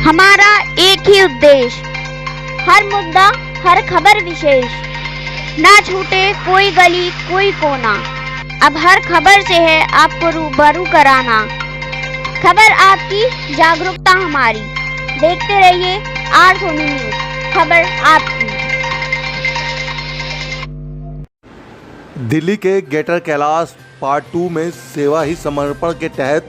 हमारा एक ही उद्देश्य, हर मुद्दा, हर खबर विशेष, ना छूटे कोई गली कोई कोना। अब हर खबर से है आपको रूबरू कराना। खबर आपकी, जागरूकता हमारी। देखते रहिए आर सोनी न्यूज, खबर आपकी। दिल्ली के ग्रेटर कैलाश पार्ट 2 में सेवा ही समर्पण के तहत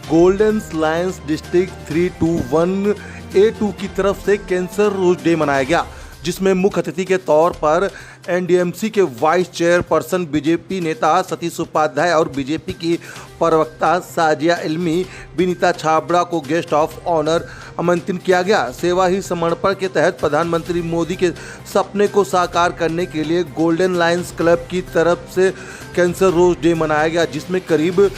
गोल्डन लायंस डिस्ट्रिक्ट 321A2 की तरफ से कैंसर रोज डे मनाया गया, जिसमें मुख्य अतिथि के तौर पर एनडीएमसी के वाइस चेयरपर्सन बीजेपी नेता सतीश उपाध्याय और बीजेपी की प्रवक्ता साजिया इल्मी विनीता छाबड़ा को गेस्ट ऑफ ऑनर आमंत्रित किया गया। सेवा ही समर्पण के तहत प्रधानमंत्री मोदी के सपने को साकार करने के लिए गोल्डन लायंस क्लब की तरफ से कैंसर रोज डे मनाया गया, जिसमें करीब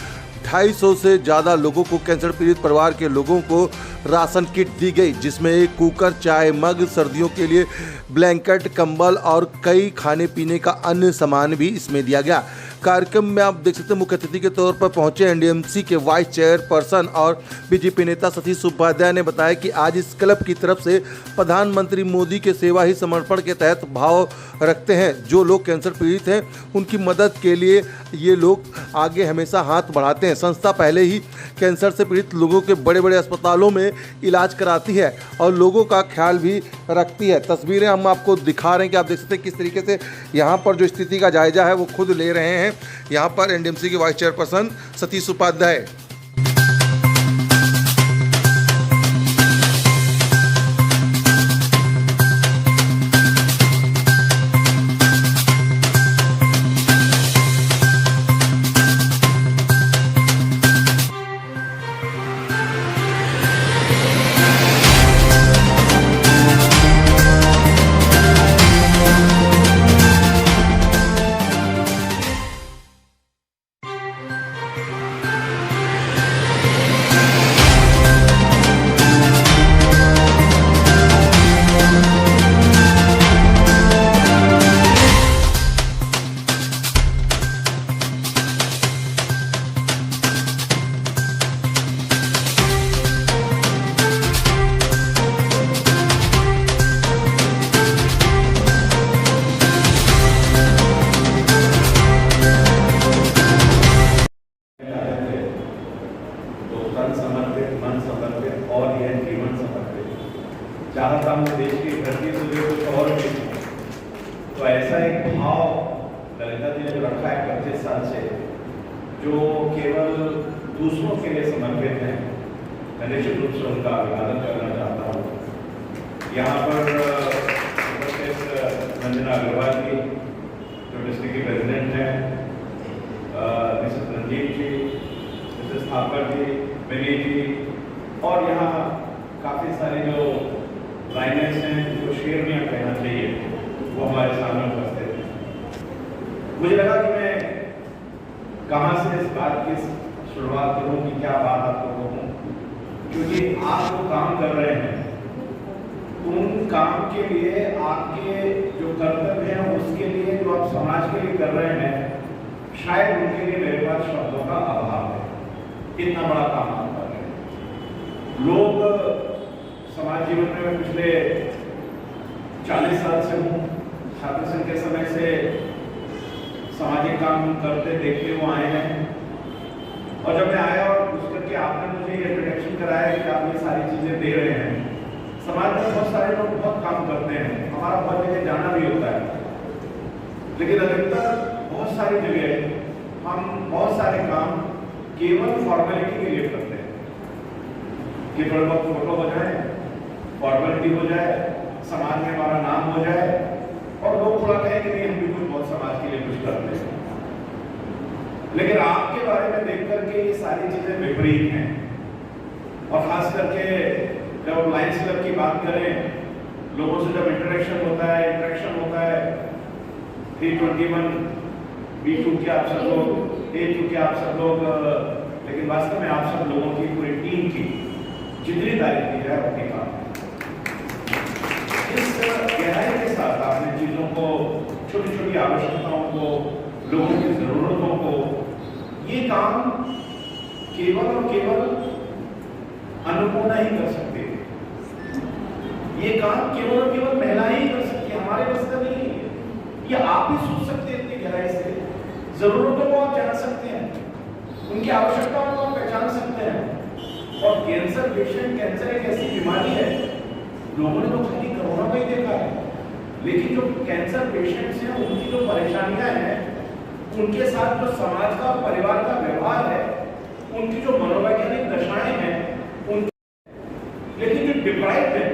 250 से ज़्यादा लोगों को, कैंसर पीड़ित परिवार के लोगों को राशन किट दी गई, जिसमें एक कुकर, चाय मग, सर्दियों के लिए ब्लैंकेट, कंबल और कई खाने पीने का अन्य सामान भी इसमें दिया गया। कार्यक्रम में आप देख सकते हैं मुख्य अतिथि के तौर पर पहुंचे एनडीएमसी के वाइस चेयरपर्सन और बीजेपी नेता सतीश उपाध्याय ने बताया कि आज इस क्लब की तरफ से प्रधानमंत्री मोदी के सेवा ही समर्पण के तहत भाव रखते हैं। जो लोग कैंसर पीड़ित हैं उनकी मदद के लिए ये लोग आगे हमेशा हाथ बढ़ाते हैं। संस्था पहले ही कैंसर से पीड़ित लोगों के बड़े बड़े अस्पतालों में इलाज कराती है और लोगों का ख्याल भी रखती है। तस्वीरें हम आपको दिखा रहे हैं कि आप देख सकते हैं किस तरीके से यहाँ पर जो स्थिति का जायजा है वो खुद ले रहे हैं यहाँ पर एनडीएमसी के वाइस चेयरपर्सन सतीश उपाध्याय। चाहता हूँ देश की धरती से कुछ और भी, तो ऐसा एक भाव ललिता जी ने रखा है 25 साल से, जो केवल दूसरों के लिए समर्पित है। मैं निश्चित रूप से उनका अभिवादन करना चाहता हूँ। यहाँ पर रंजना अग्रवाल जी जो डिस्ट्रिक्ट की प्रेसिडेंट हैं, मिसेस रंजीत जी, मिसेस थापर जी, विनीत जी, और यहाँ काफ़ी सारे जो लाइनेंस हैं जो शेर में कहना चाहिए वो हमारे सामने उपस्थित हैं। मुझे लगा कि मैं कहाँ से इस बात की शुरुआत करूँ कि क्या बात आपको कहूँ, क्योंकि आप जो काम कर रहे हैं उन काम के लिए आपके जो कर्तव्य हैं उसके लिए जो आप समाज के लिए कर रहे हैं, शायद उनके लिए मेरे पास शब्दों का अभाव है। इतना बड़ा काम आप कर रहे हैं। लोग समाज जीवन में मैं पिछले 40 साल से हूँ, छात्र संघ के समय से सामाजिक काम करते देखते हुए आए हैं, और जब मैं आया और पूछ करके आपने मुझे ये इंट्रोडक्शन कराया कि आप ये सारी चीज़ें दे रहे हैं। समाज में बहुत सारे लोग बहुत काम करते हैं, हमारा बहुत जगह जाना भी होता है, लेकिन अधिकतर बहुत सारी जगह हम बहुत सारे काम केवल फॉर्मेलिटी के लिए करते हैं कि थोड़ा बहुत फोटो हो जाए, फॉर्मेलिटी हो जाए, समाज में हमारा नाम हो जाए और लोग थोड़ा कहें कि नहीं हम भी कुछ बहुत समाज के लिए कुछ करते हैं। लेकिन आपके बारे में देख करके ये सारी चीजें विपरीत हैं, और खास करके जब लायंस क्लब की बात करें, लोगों से जब इंटरेक्शन होता है 321 B2 के आप सब लोग, A2 के आप सब लोग, लेकिन वास्तव में आप सब लोगों की पूरी टीम की जितनी तारीफ की जाए उतनी कम है। इस गहराई के साथ आपने चीजों को, छोटी छोटी आवश्यकताओं को, लोगों की जरूरतों को, ये काम केवल और केवल अन्नपूर्णा ही कर सकते हैं। ये काम केवल और केवल महिलाएं ही कर सकती है, हमारे बस का नहीं है। ये आप ही सोच सकते हैं इतनी गहराई से, जरूरतों को आप जान सकते हैं, उनकी आवश्यकताओं को आप पहचान सकते हैं। और कैंसर पेशेंट, कैंसर एक ऐसी बीमारी है, लोगों ने तो खाली कोरोना में ही देखा है, लेकिन जो कैंसर पेशेंट्स हैं उनकी जो परेशानियां हैं, उनके साथ जो समाज का परिवार का व्यवहार है, उनकी जो मनोवैज्ञानिक दशाएं हैं, उन लेकिन जो डिप्राइव्ड है,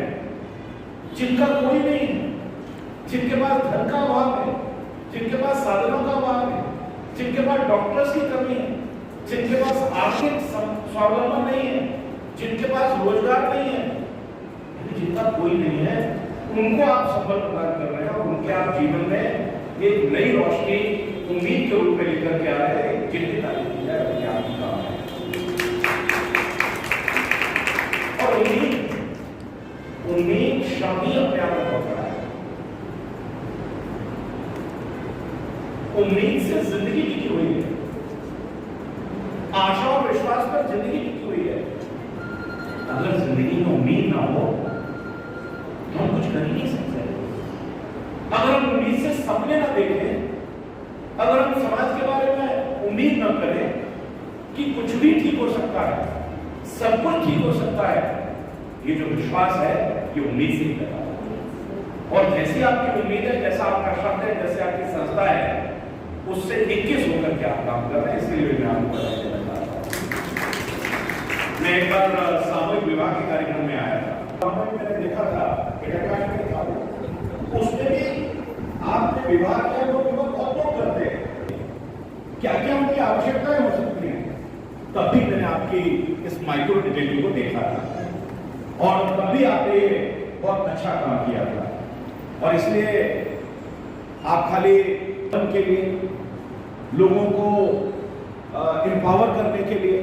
जिनका कोई नहीं, जिनके पास धन का अभाव है, जिनके पास साधनों का अभाव है, जिनके पास डॉक्टर्स की कमी है, जिनके पास आर्थिक स्वावलंबन नहीं है, जिनके पास रोजगार नहीं है, जिनका कोई नहीं है, उनको आप संबल प्रदान कर रहे हैं और उनके आप जीवन में एक नई रोशनी उम्मीद के रूप में लेकर के आ रहे हैं। जिनकी तारीफ की जाए उनके आपकी काम है। और उम्मीद शादी अपने आप में बहुत बड़ा है। उम्मीद से जिंदगी टिकी हुई है, आशा और विश्वास पर जिंदगी टिकी हुई है। अगर जिंदगी में उम्मीद ना हो तो हम कुछ कर ही नहीं सकते। अगर हम उम्मीद से सपने ना देखें, अगर हम समाज के बारे में उम्मीद न करें कि कुछ भी ठीक हो सकता है, सब कुछ ठीक हो सकता है, ये जो विश्वास है ये उम्मीद से ही पैदा होता है। और जैसी आपकी उम्मीद है, जैसा आपका शब्द है, जैसे आपकी संस्था है, उससे 21 होकर के आप काम कर रहे हैं। इसलिए मैं आपको बधाई देना चाहता हूं। मैं एक बार सामूहिक विवाह के कार्यक्रम में आया था, मैंने देखा था उसमें भी आपने विवाह किया, वो विवाह बहुत लोग करते हैं, क्या क्या उनकी आवश्यकताएं हो सकती हैं। तब भी मैंने आपकी इस माइक्रो डिटेलिंग को देखा था और तब भी आपने बहुत अच्छा काम किया था। और इसलिए आप खाली के लिए, लोगों को एम्पावर करने के लिए,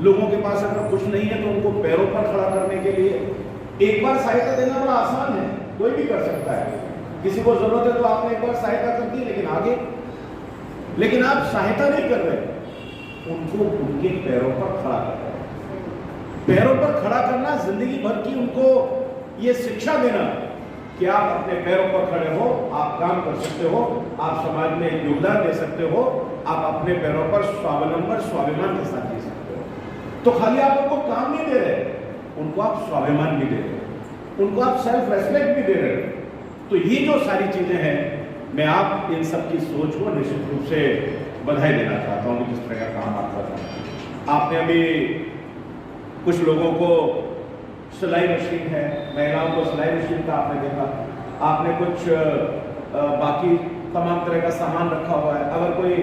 लोगों के पास अगर कुछ नहीं है तो उनको पैरों पर खड़ा करने के लिए, एक बार सहायता देना बड़ा आसान है, कोई भी कर सकता है। किसी को जरूरत है तो आपने एक बार सहायता कर दी, लेकिन आगे, लेकिन आप सहायता नहीं कर रहे, उनको उनके पैरों पर खड़ा कर रहे हैं। पैरों पर खड़ा करना, जिंदगी भर की उनको ये शिक्षा देना कि आप अपने पैरों पर खड़े हो, आप काम कर सकते हो, आप समाज में योगदान दे सकते हो, आप अपने पैरों पर स्वावलंबन, स्वाभिमान के साथ जी सकते हो। तो खाली आप उनको काम नहीं दे रहे, उनको आप स्वाभिमान भी दे रहे, उनको आप सेल्फ रेस्पेक्ट भी दे रहे। तो ये जो सारी चीजें हैं, मैं आप इन सब की सोच को निश्चित रूप से बधाई देना चाहता हूँ कि किस तरह का काम आप कर रहे हैं। आपने अभी कुछ लोगों को सिलाई मशीन है, महिलाओं को सिलाई मशीन का आपने देखा, आपने कुछ बाकी तमाम तरह का सामान रखा हुआ है। अगर कोई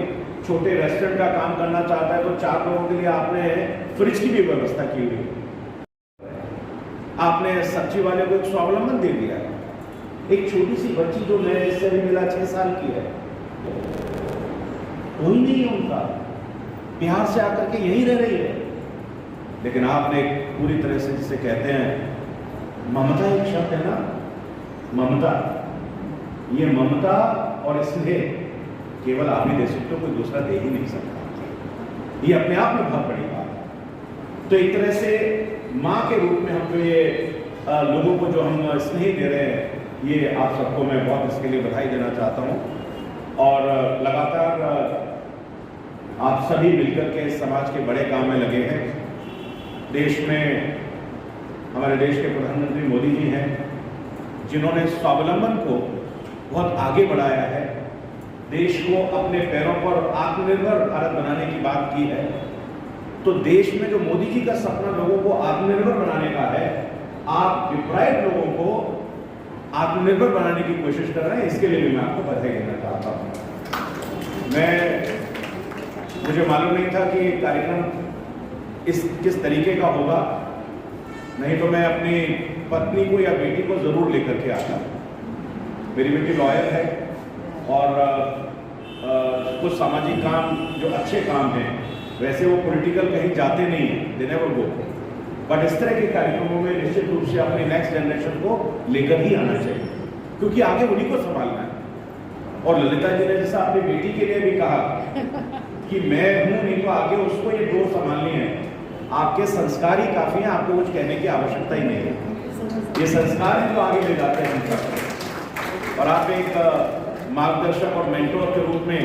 छोटे रेस्टोरेंट का काम करना चाहता है तो 4 लोगों के लिए आपने फ्रिज की भी व्यवस्था की हुई है। आपने सब्जी वाले को एक स्वावलंबन दे दिया है। एक छोटी सी बच्ची जो मैं इससे भी मिला 6 साल की है, कोई नहीं है उनका, बिहार से आकर के यहीं रह रही है, लेकिन आपने पूरी तरह से, जिसे कहते हैं ममता, एक शब्द है ना, ममता, ये ममता और स्नेह केवल आप ही दे सकते हो, कोई दूसरा दे ही नहीं सकता। ये अपने आप में बहुत बड़ी बात है। तो एक तरह से माँ के रूप में हम जो ये लोगों को जो हम स्नेह दे रहे हैं, ये आप सबको मैं बहुत इसके लिए बधाई देना चाहता हूँ। और लगातार आप सभी मिलकर के समाज के बड़े काम में लगे हैं। देश में हमारे देश के प्रधानमंत्री मोदी जी हैं, जिन्होंने स्वावलंबन को बहुत आगे बढ़ाया है, देश को अपने पैरों पर आत्मनिर्भर भारत बनाने की बात की है। तो देश में जो मोदी जी का सपना लोगों को आत्मनिर्भर बनाने का है, आप डिप्राइव्ड लोगों को आत्मनिर्भर बनाने की कोशिश कर रहे हैं। इसके लिए भी मैं आपको बधाई देना चाहता हूँ। मुझे मालूम नहीं था कि कार्यक्रम किस तरीके का होगा, नहीं तो मैं अपनी पत्नी को या बेटी को जरूर लेकर के आता। मेरी बेटी लॉयर है और कुछ सामाजिक काम जो अच्छे काम हैं, वैसे वो पॉलिटिकल कहीं जाते नहीं हैं, दे नेवर गो, बट इस तरह के कार्यक्रमों में निश्चित रूप से अपनी नेक्स्ट जनरेशन को लेकर ही आना चाहिए, क्योंकि आगे उन्हीं को संभालना है। और ललिता जी ने जैसा अपनी बेटी के लिए भी कहा कि मैं हूं, नहीं तो आगे उसको ये डोर संभालनी है। आपके संस्कार ही काफी हैं, आपको कुछ कहने की आवश्यकता ही नहीं है। ये संस्कार ही तो आगे ले जाते हैं सबको। और आप एक मार्गदर्शक और मेंटोर के रूप में,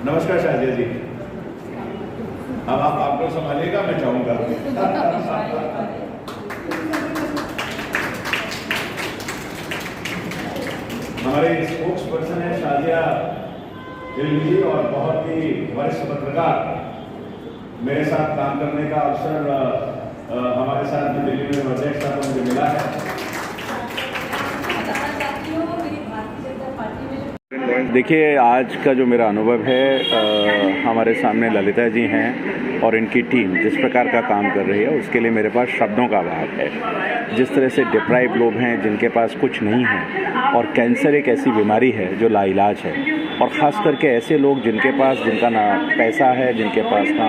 नमस्कार शाजिया जी, अब आप आपको संभालिएगा, मैं चाहूंगा। हमारे स्पोक्स पर्सन है शाजिया जी और बहुत ही वरिष्ठ पत्रकार, मेरे साथ काम करने का अवसर हमारे साथ दिल्ली में अध्यक्ष साहब मुझे मिला है। देखिए, आज का जो मेरा अनुभव है, हमारे सामने ललिता जी हैं और इनकी टीम जिस प्रकार का काम कर रही है उसके लिए मेरे पास शब्दों का अभाव है। जिस तरह से डिप्राइव लोग हैं जिनके पास कुछ नहीं है, और कैंसर एक ऐसी बीमारी है जो लाइलाज है, और ख़ास करके ऐसे लोग जिनका ना पैसा है, जिनके पास ना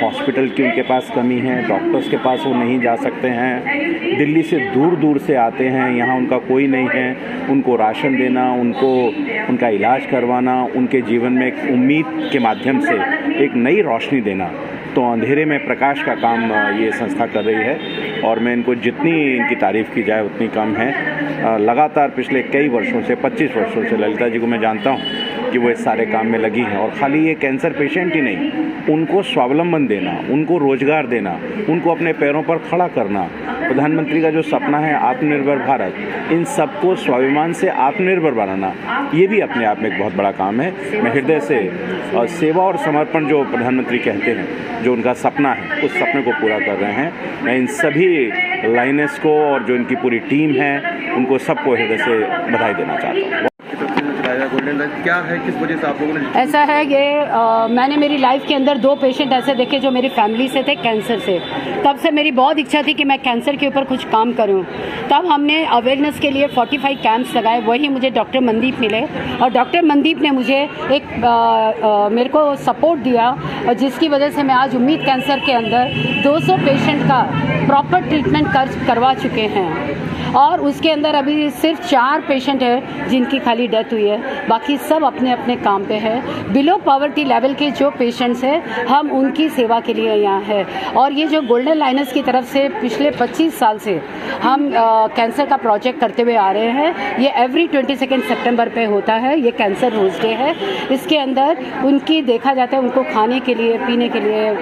हॉस्पिटल की उनके पास कमी है, डॉक्टर्स के पास वो नहीं जा सकते हैं, दिल्ली से दूर दूर से आते हैं, यहाँ उनका कोई नहीं है, उनको राशन देना, उनको उनका इलाज करवाना, उनके जीवन में एक उम्मीद के माध्यम से एक नई रोशनी देना, तो अंधेरे में प्रकाश का काम ये संस्था कर रही है। और मैं इनको जितनी इनकी तारीफ़ की जाए उतनी कम है। लगातार पिछले कई वर्षों से, 25 वर्षों से ललिता जी को मैं जानता हूँ कि वो इस सारे काम में लगी हैं। और खाली ये कैंसर पेशेंट ही नहीं, उनको स्वावलंबन देना, उनको रोजगार देना, उनको अपने पैरों पर खड़ा करना, प्रधानमंत्री का जो सपना है आत्मनिर्भर भारत, इन सबको स्वाभिमान से आत्मनिर्भर बनाना, ये भी अपने आप में एक बहुत बड़ा काम है। मैं हृदय से सेवा और समर्पण जो प्रधानमंत्री कहते हैं, जो उनका सपना है, उस सपने को पूरा कर रहे हैं। मैं इन सभी लाइनर्स को और जो इनकी पूरी टीम है, उनको सबको हृदय से बधाई देना चाहता हूँ। क्या है, किस वजह से आप लोगों ने ऐसा है कि मैंने मेरी लाइफ के अंदर 2 पेशेंट ऐसे देखे जो मेरी फैमिली से थे कैंसर से। तब से मेरी बहुत इच्छा थी कि मैं कैंसर के ऊपर कुछ काम करूं। तब हमने अवेयरनेस के लिए 45 कैंप्स लगाए। वही मुझे डॉक्टर मनदीप मिले और डॉक्टर मनदीप ने मुझे एक मेरे को सपोर्ट दिया, और जिसकी वजह से मैं आज उम्मीद कैंसर के अंदर 200 पेशेंट का प्रॉपर ट्रीटमेंट करवा चुके हैं। और उसके अंदर अभी सिर्फ 4 पेशेंट है जिनकी खाली डेथ हुई है, बाकी सब अपने अपने काम पे है। बिलो पॉवर्टी लेवल के जो पेशेंट्स हैं, हम उनकी सेवा के लिए यहाँ है। और ये जो गोल्डन लाइनर्स की तरफ से पिछले 25 साल से हम कैंसर का प्रोजेक्ट करते हुए आ रहे हैं। ये एवरी 22 सितंबर पे होता है, ये कैंसर रोज डे है। इसके अंदर उनकी देखा जाता है, उनको खाने के लिए, पीने के लिए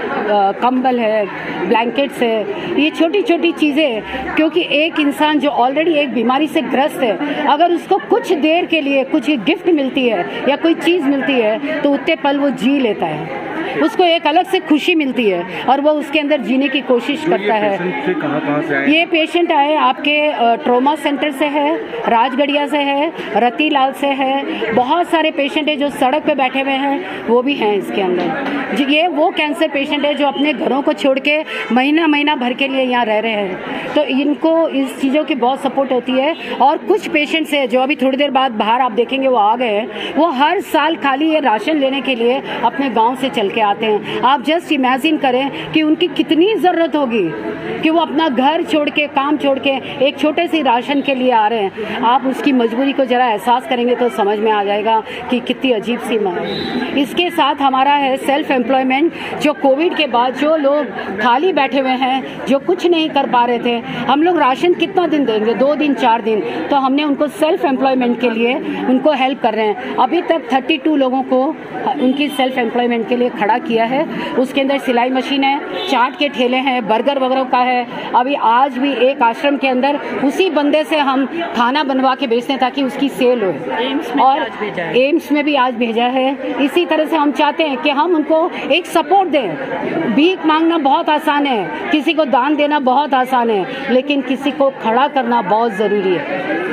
कंबल है, ब्लैंकेट्स है, ये छोटी छोटी चीज़ें। क्योंकि एक इंसान जो ऑलरेडी एक बीमारी से ग्रस्त है, अगर उसको कुछ देर के लिए कुछ गिफ्ट मिलती है या कोई चीज़ मिलती है तो उतने पल वो जी लेता है, उसको एक अलग से खुशी मिलती है और वो उसके अंदर जीने की कोशिश करता है। कहाँ से आए? ये पेशेंट आए आपके ट्रॉमा सेंटर से है, राजगढ़िया से है, रतीलाल से है, बहुत सारे पेशेंट है जो सड़क पे बैठे हुए हैं, वो भी हैं इसके अंदर। ये वो कैंसर पेशेंट है जो अपने घरों को छोड़ के महीना महीना भर के लिए यहाँ रह रहे हैं, तो इनको इस चीज़ों की बहुत सपोर्ट होती है। और कुछ पेशेंट्स है जो अभी थोड़ी देर बाद बाहर आप देखेंगे वो आ गए हैं, वो हर साल खाली ये राशन लेने के लिए अपने गाँव से चल के आते हैं। आप जस्ट इमेजिन करें कि उनकी कितनी ज़रूरत होगी कि वो अपना घर छोड़ के, काम छोड़ के एक छोटे से राशन के लिए आ रहे हैं। आप उसकी मजबूरी को ज़रा एहसास करेंगे तो समझ में आ जाएगा कि कितनी अजीब सी है। इसके साथ हमारा है सेल्फ एम्प्लॉयमेंट, जो कोविड के बाद जो लोग खाली बैठे हुए हैं, जो कुछ नहीं कर पा रहे थे, हम लोग राशन कितना दिन देंगे, 2 दिन 4 दिन, तो हमने उनको सेल्फ एम्प्लॉयमेंट के लिए उनको हेल्प कर रहे हैं। अभी तक 32 लोगों को उनकी सेल्फ एम्प्लॉयमेंट के लिए खड़ा किया है। उसके अंदर सिलाई मशीन है, चाट के ठेले हैं, बर्गर वगैरह का है। अभी आज भी एक आश्रम के अंदर उसी बंदे से हम खाना बनवा के बेचते हैं ताकि उसकी सेल हो। और एम्स में भी आज भेजा है। इसी तरह से हम चाहते हैं कि हम उनको एक सपोर्ट दें। भीख मांगना बहुत आसान है, किसी को दान देना बहुत आसान है, लेकिन किसी को खड़ा करना बहुत ज़रूरी है।